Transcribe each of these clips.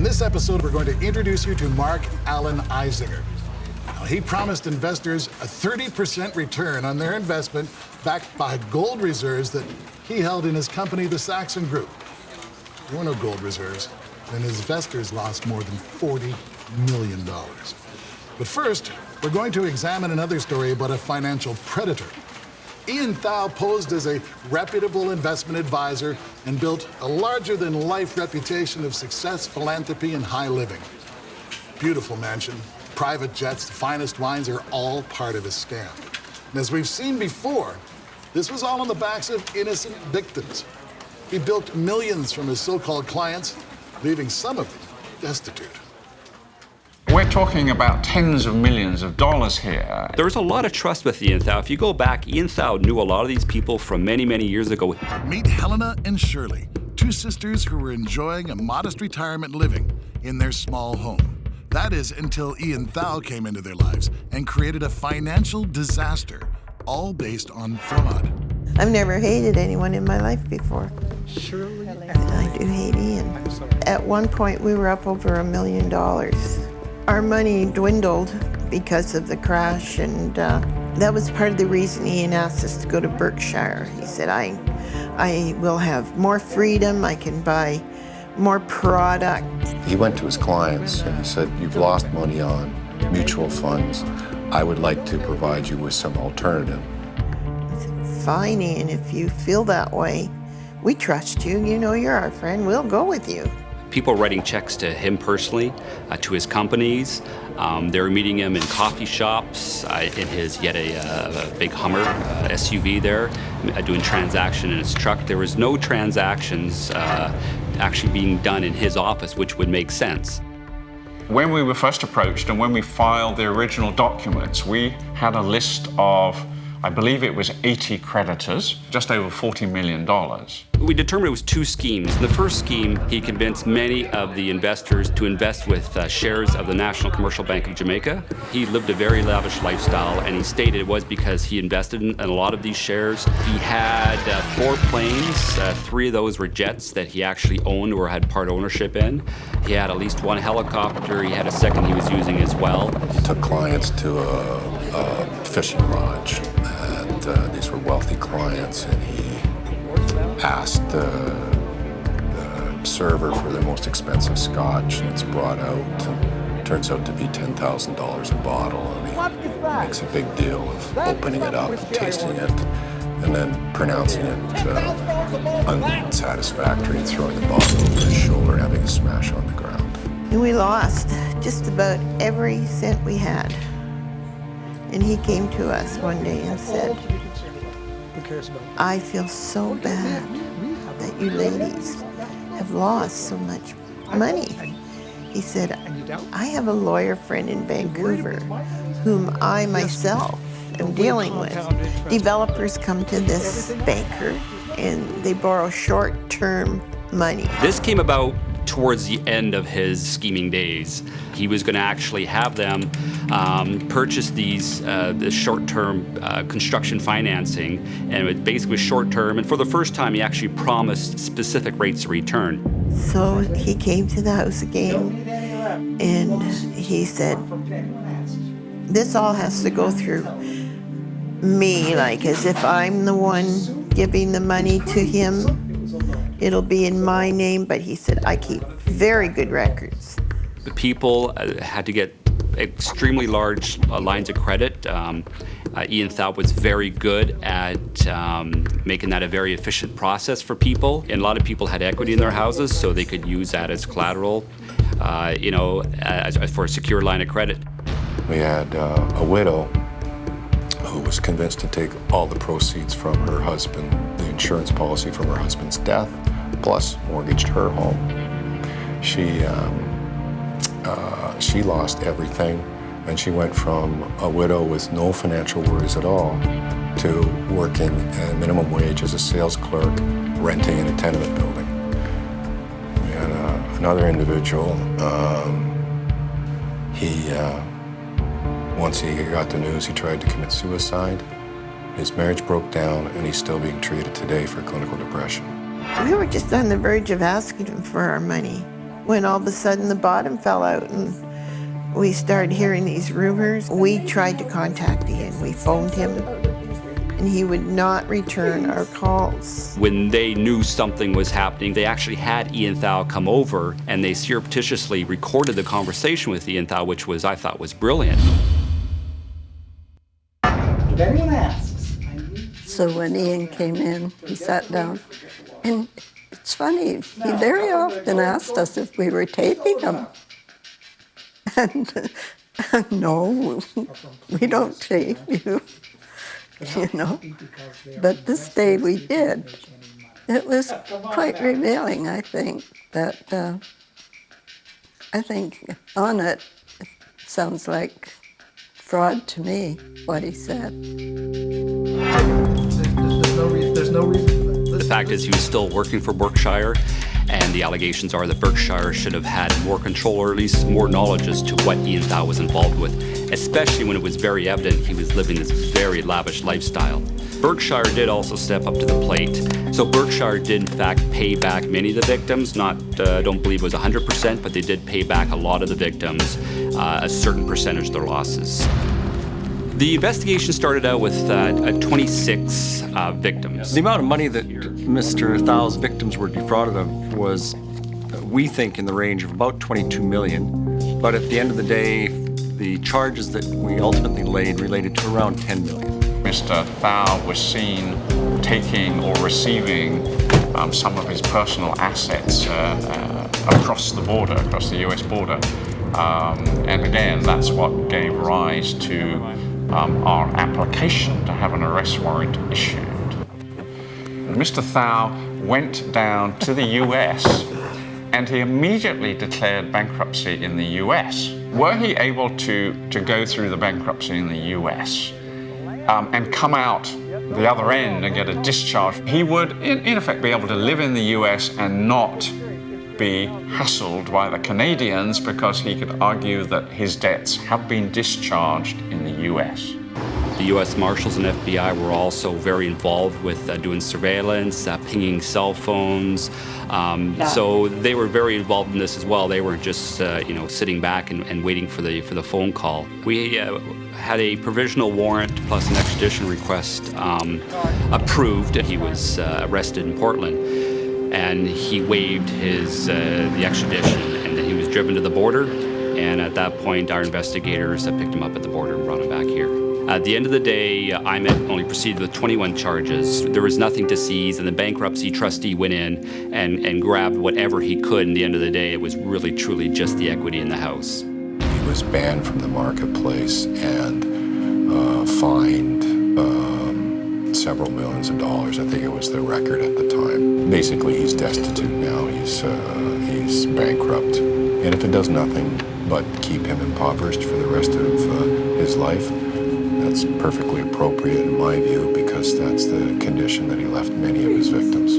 In this episode, we're going to introduce you to Mark Allen Eisinger. Now, he promised investors a 30% return on their investment backed by gold reserves that he held in his company, the Saxon Group. There were no gold reserves, and his investors lost more than $40 million. But first, we're going to examine another story about a financial predator. Ian Thau posed as a reputable investment advisor and built a larger-than-life reputation of success, philanthropy, and high living. Beautiful mansion, private jets, the finest wines are all part of his scam. And as we've seen before, this was all on the backs of innocent victims. He bilked millions from his so-called clients, leaving some of them destitute. We're talking about tens of millions of dollars here. There was a lot of trust with Ian Thau. If you go back, Ian Thau knew a lot of these people from many, many years ago. Meet Helena and Shirley, two sisters who were enjoying a modest retirement living in their small home. That is until Ian Thau came into their lives and created a financial disaster, all based on fraud. I've never hated anyone in my life before. Shirley? I do hate Ian. At one point, we were up over $1 million. Our money dwindled because of the crash, and that was part of the reason Ian asked us to go to Berkshire. He said, I will have more freedom, I can buy more product. He went to his clients and he said, you've lost money on mutual funds. I would like to provide you with some alternative. I said, fine, Ian, if you feel that way, we trust you. You know you're our friend, we'll go with you. People writing checks to him personally, to his companies. They were meeting him in coffee shops, in his, he had a big Hummer SUV there, doing transaction in his truck. There was no transactions actually being done in his office, which would make sense. When we were first approached and when we filed the original documents, we had a list of, I believe it was 80 creditors, just over $40 million. We determined it was two schemes. In the first scheme, he convinced many of the investors to invest with shares of the National Commercial Bank of Jamaica. He lived a very lavish lifestyle, and he stated it was because he invested in a lot of these shares. He had 4 planes. 3 of those were jets that he actually owned or had part ownership in. He had at least 1 helicopter. He had a second he was using as well. He took clients to a fishing lodge, and these were wealthy clients, and he asked the server for the most expensive scotch, and it's brought out, and it turns out to be $10,000 a bottle, and he makes a big deal of opening it up, tasting it, and then pronouncing it unsatisfactory and throwing the bottle over his shoulder and having a smash on the ground. And we lost just about every cent we had. And he came to us one day and said, I feel so bad that you ladies have lost so much money. He said, I have a lawyer friend in Vancouver whom I myself am dealing with. Developers come to this banker and they borrow short-term money. This came about towards the end of his scheming days. He was going to actually have them purchase this short-term construction financing, and it was basically short-term, and for the first time he actually promised specific rates of return. So he came to the house again and he said, this all has to go through me, like as if I'm the one giving the money to him. It'll be in my name, but he said, I keep very good records. The people had to get extremely large lines of credit. Ian Thau was very good at making that a very efficient process for people. And a lot of people had equity in their houses, so they could use that as collateral, as for a secure line of credit. We had a widow who was convinced to take all the proceeds from her husband, the insurance policy from her husband's death, plus mortgaged her home. She lost everything, and she went from a widow with no financial worries at all to working at minimum wage as a sales clerk, renting in a tenement building. We had another individual. Once he got the news, he tried to commit suicide. His marriage broke down, and he's still being treated today for clinical depression. We were just on the verge of asking him for our money. when all of a sudden the bottom fell out and we started hearing these rumors. We tried to contact Ian. We phoned him, and he would not return our calls. When they knew something was happening, they actually had Ian Thao come over, and they surreptitiously recorded the conversation with Ian Thao, which was, I thought, was brilliant. If anyone asks, So when Ian came in, he sat down, and it's funny, he very often asked us if we were taping him. And no, we don't tape you, you know. But this day we did. It was quite revealing, I think, that I think on it sounds like fraud to me, what he said. there's no reason for that. The fact is, he was still working for Berkshire, and the allegations are that Berkshire should have had more control, or at least more knowledge as to what Ian Thao was involved with, especially when it was very evident he was living this very lavish lifestyle. Berkshire did also step up to the plate. So Berkshire did, in fact, pay back many of the victims. I don't believe it was 100%, but they did pay back a lot of the victims, a certain percentage of their losses. The investigation started out with 26 victims. The amount of money that Mr. Thao's victims were defrauded of was, we think, in the range of about $22 million. But at the end of the day, the charges that we ultimately laid related to around $10 million. Mr. Thao was seen taking or receiving some of his personal assets across the border, across the US border. And again, that's what gave rise to our application to have an arrest warrant issued. Mr. Thao went down to the US and he immediately declared bankruptcy in the US. Were he able to go through the bankruptcy in the US and come out the other end and get a discharge, he would in effect be able to live in the US and not be hassled by the Canadians, because he could argue that his debts have been discharged in the US. The U.S. Marshals and FBI were also very involved with doing surveillance, pinging cell phones. So they were very involved in this as well. They weren't just sitting back and waiting for the phone call. We had a provisional warrant plus an extradition request approved. He was arrested in Portland, and he waived the extradition, and then he was driven to the border. And at that point, our investigators picked him up at the border and brought him back here. At the end of the day, IMET only proceeded with 21 charges. There was nothing to seize, and the bankruptcy trustee went in and grabbed whatever he could. And at the end of the day, it was really, truly just the equity in the house. He was banned from the marketplace and fined several millions of dollars. I think it was the record at the time. Basically, he's destitute now. He's bankrupt. And if it does nothing but keep him impoverished for the rest of his life, that's perfectly appropriate in my view, because that's the condition that he left many of his victims.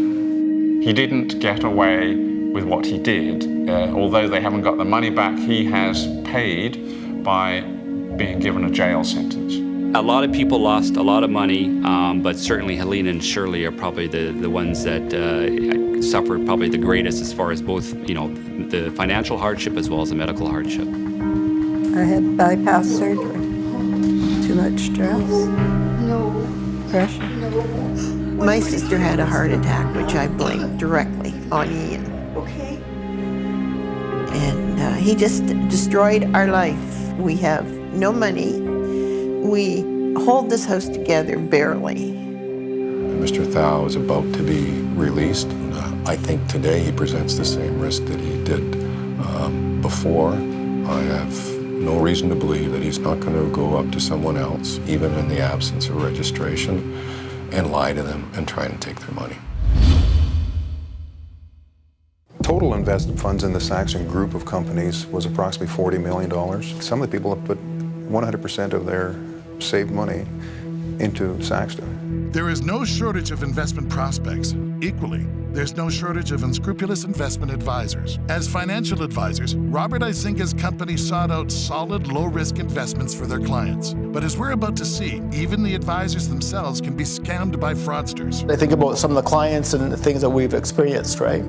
He didn't get away with what he did. Although they haven't got the money back, he has paid by being given a jail sentence. A lot of people lost a lot of money, but certainly Helena and Shirley are probably the ones that suffered probably the greatest, as far as both, the financial hardship as well as the medical hardship. I had bypass surgery. Too much stress. No. Pressure. My sister had a heart attack, which I blamed directly on Ian. Okay. And he just destroyed our life. We have no money. We hold this house together barely. Mr. Thao is about to be released. I think today he presents the same risk that he did before. I have no reason to believe that he's not going to go up to someone else, even in the absence of registration, and lie to them and try and take their money. Total invested funds in the Saxon group of companies was approximately $40 million. Some of the people have put 100% of their saved money into Saxton. There is no shortage of investment prospects. Equally, there's no shortage of unscrupulous investment advisors. As financial advisors, Robert Izinga's company sought out solid, low-risk investments for their clients. But as we're about to see, even the advisors themselves can be scammed by fraudsters. I think about some of the clients and the things that we've experienced, right?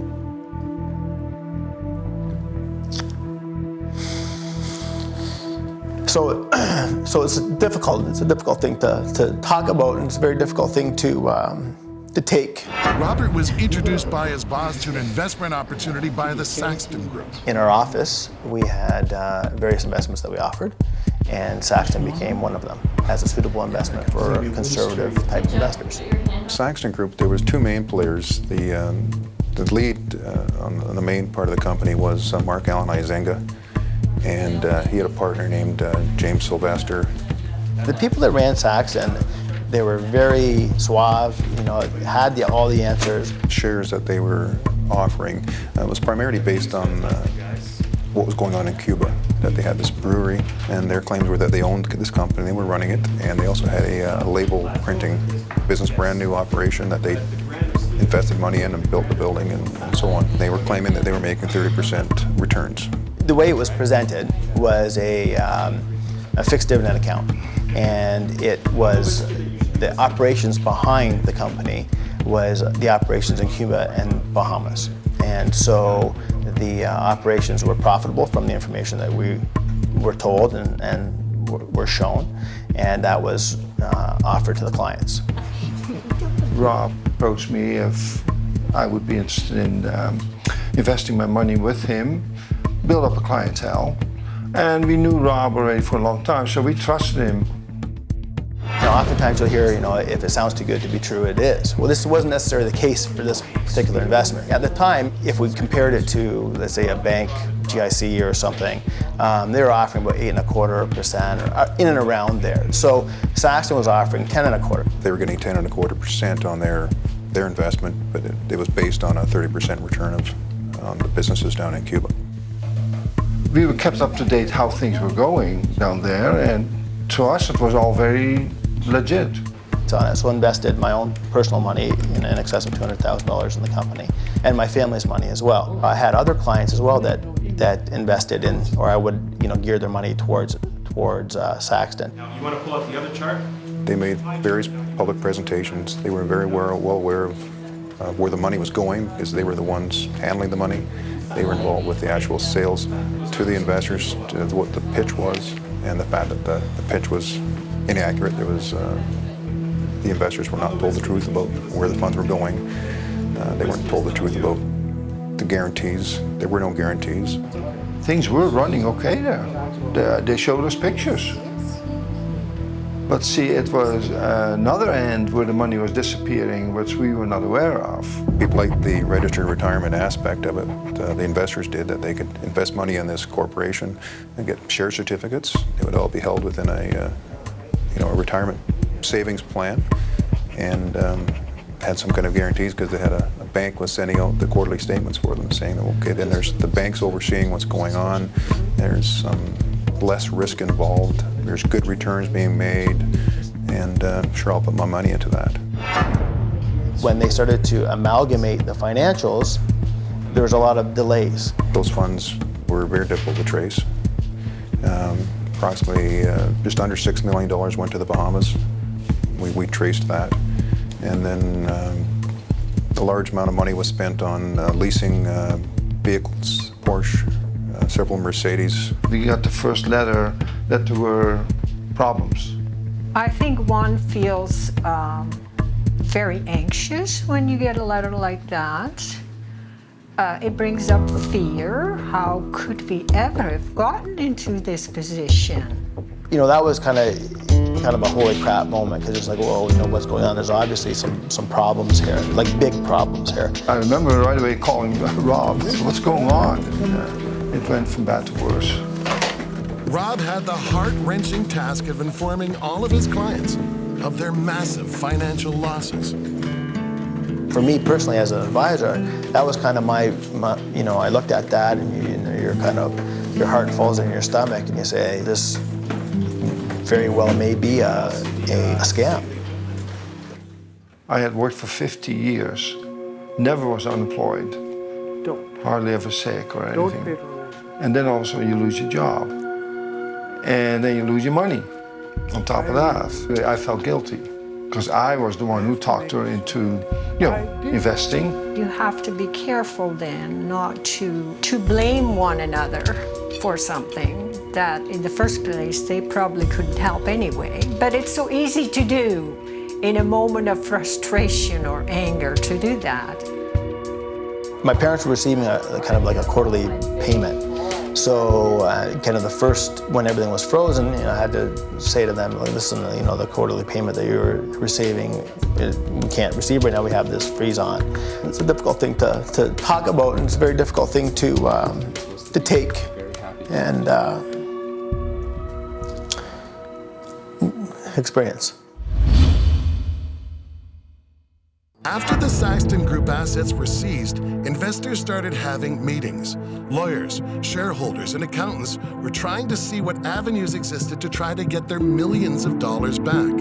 So it's a difficult thing to talk about, and it's a very difficult thing to take. Robert was introduced by his boss to an investment opportunity by the Saxton Group. In our office, we had various investments that we offered, and Saxton became one of them as a suitable investment for conservative type investors. Saxton Group, there was two main players. The lead on the main part of the company was Mark Allen Izinga, and he had a partner named James Sylvester. The people that ran Saxton, they were very suave, had all the answers. Shares that they were offering was primarily based on what was going on in Cuba, that they had this brewery, and their claims were that they owned this company, they were running it, and they also had a label printing business, brand new operation that they invested money in and built the building and so on. They were claiming that they were making 30% returns. The way it was presented was a fixed dividend account, and it was the operations behind the company was the operations in Cuba and Bahamas. And so the operations were profitable from the information that we were told and were shown, and that was offered to the clients. Rob approached me if I would be interested in investing my money with him, build up a clientele. And we knew Rob already for a long time, so we trusted him. Oftentimes you'll hear, if it sounds too good to be true, it is. Well, this wasn't necessarily the case for this particular investment. At the time, if we compared it to, let's say, a bank, GIC or something, they were offering about 8.25% or in and around there. So Saxton was offering 10.25%. They were getting 10.25% on their investment, but it was based on a 30% return on the businesses down in Cuba. We were kept up to date how things were going down there, and to us it was all very legit. So I invested my own personal money in excess of $200,000 in the company, and my family's money as well. I had other clients as well that invested in, or I would gear their money towards Saxton. Now, you want to pull up the other chart? They made various public presentations. They were very well aware of where the money was going, because they were the ones handling the money. They were involved with the actual sales to the investors, to what the pitch was, and the fact that the pitch was inaccurate. There was the investors were not told the truth about where the funds were going. They weren't told the truth about the guarantees. There were no guarantees. Things were running okay there. They showed us pictures. But see, it was another end where the money was disappearing, which we were not aware of. People liked the registered retirement aspect of it. The investors did, that they could invest money in this corporation and get share certificates. It would all be held within a retirement savings plan, and had some kind of guarantees, because they had a bank was sending out the quarterly statements for them, saying that, okay, then there's the bank's overseeing what's going on. There's some less risk involved. There's good returns being made, and sure, I'll put my money into that. When they started to amalgamate the financials, there was a lot of delays. Those funds were very difficult to trace. Approximately just under $6 million went to the Bahamas. We traced that. And then a large amount of money was spent on leasing vehicles, Porsche, several Mercedes. We got the first letter that there were problems. I think one feels very anxious when you get a letter like that. It brings up fear. How could we ever have gotten into this position? That was kind of a holy crap moment, because it's like, whoa, what's going on? There's obviously some problems here, like big problems here. I remember right away calling Rob, what's going on? It went from bad to worse. Rob had the heart-wrenching task of informing all of his clients of their massive financial losses. For me personally, as an advisor, that was kind of my I looked at that, and your heart falls in your stomach, and you say, this very well may be a scam. I had worked for 50 years, never was unemployed, hardly ever sick or anything. And then also you lose your job, and then you lose your money. On top of that, I felt guilty, because I was the one who talked her into, investing. You have to be careful then not to blame one another for something that in the first place they probably couldn't help anyway. But it's so easy to do in a moment of frustration or anger to do that. My parents were receiving a kind of like a quarterly payment. So kind of the first, when everything was frozen, I had to say to them, listen, the quarterly payment that you're receiving, we can't receive right now, we have this freeze on. It's a difficult thing to talk about, and it's a very difficult thing to take and experience. After the Saxton Group assets were seized, investors started having meetings. Lawyers, shareholders, and accountants were trying to see what avenues existed to try to get their millions of dollars back.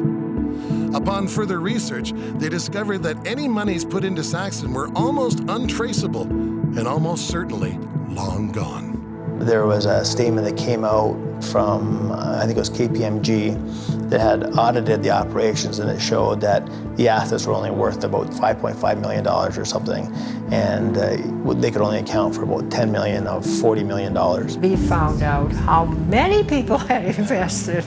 Upon further research, they discovered that any monies put into Saxton were almost untraceable and almost certainly long gone. There was a statement that came out from, I think it was KPMG, that had audited the operations, and it showed that the assets were only worth about $5.5 million or something, and they could only account for about $10 million of $40 million. We found out how many people had invested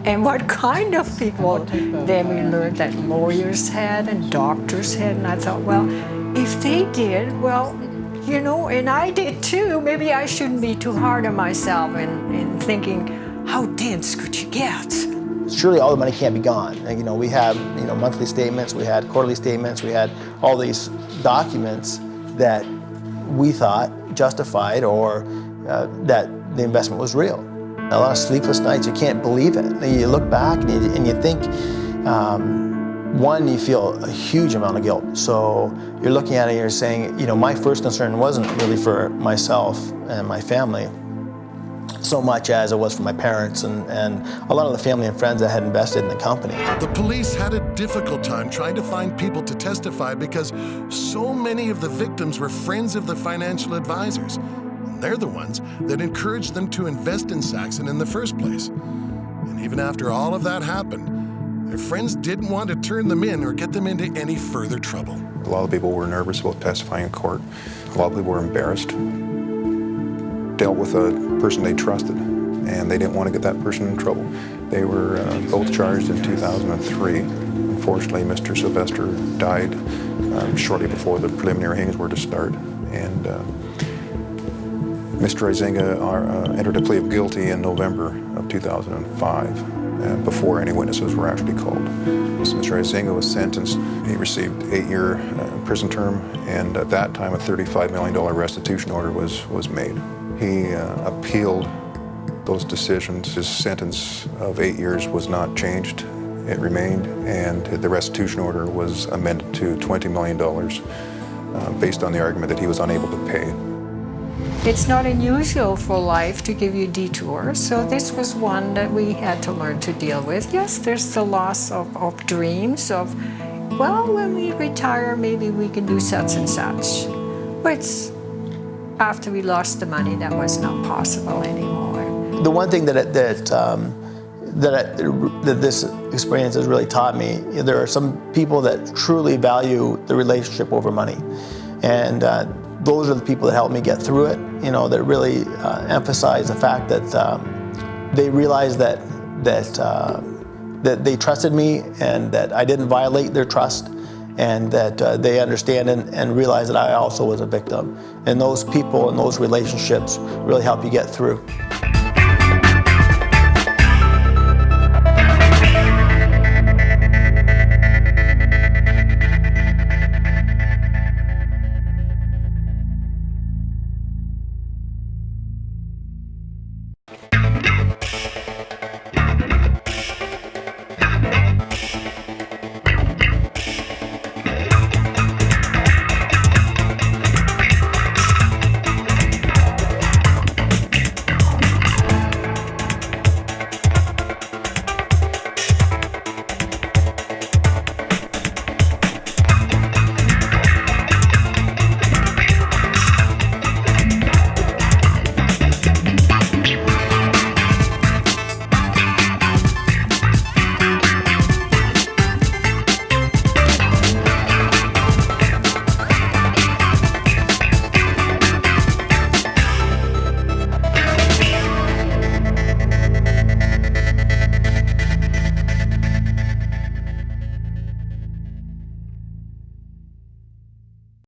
and what kind of people. Then we learned that lawyers had and doctors had, and I thought, well, if they did, well, and I did too. Maybe I shouldn't be too hard on myself in thinking, how dense could you get? Surely all the money can't be gone. And, we had monthly statements, we had quarterly statements, we had all these documents that we thought justified or that the investment was real. A lot of sleepless nights, you can't believe it. You look back and you think, one, you feel a huge amount of guilt. So you're looking at it and you're saying, my first concern wasn't really for myself and my family so much as it was for my parents and a lot of the family and friends that had invested in the company. The police had a difficult time trying to find people to testify because so many of the victims were friends of the financial advisors. And they're the ones that encouraged them to invest in Saxon in the first place. And even after all of that happened, their friends didn't want to turn them in or get them into any further trouble. A lot of people were nervous about testifying in court. A lot of people were embarrassed. Dealt with a person they trusted, and they didn't want to get that person in trouble. They were both charged in 2003. Unfortunately, Mr. Sylvester died shortly before the preliminary hearings were to start, and Mr. Izinga entered a plea of guilty in November of 2005. Before any witnesses were actually called. So Mr. Izinga was sentenced. He received 8-year prison term, and at that time a $35 million restitution order was made. He appealed those decisions. His sentence of 8 years was not changed. It remained, and the restitution order was amended to $20 million based on the argument that he was unable to pay. It's not unusual for life to give you detours, so this was one that we had to learn to deal with. Yes, there's the loss of dreams of, well, when we retire, maybe we can do such and such. But after we lost the money, that was not possible anymore. The one thing that this experience has really taught me, there are some people that truly value the relationship over money. And those are the people that helped me get through it, that really emphasize the fact that they realized that they trusted me and that I didn't violate their trust, and that they understand and realize that I also was a victim. And those people and those relationships really help you get through.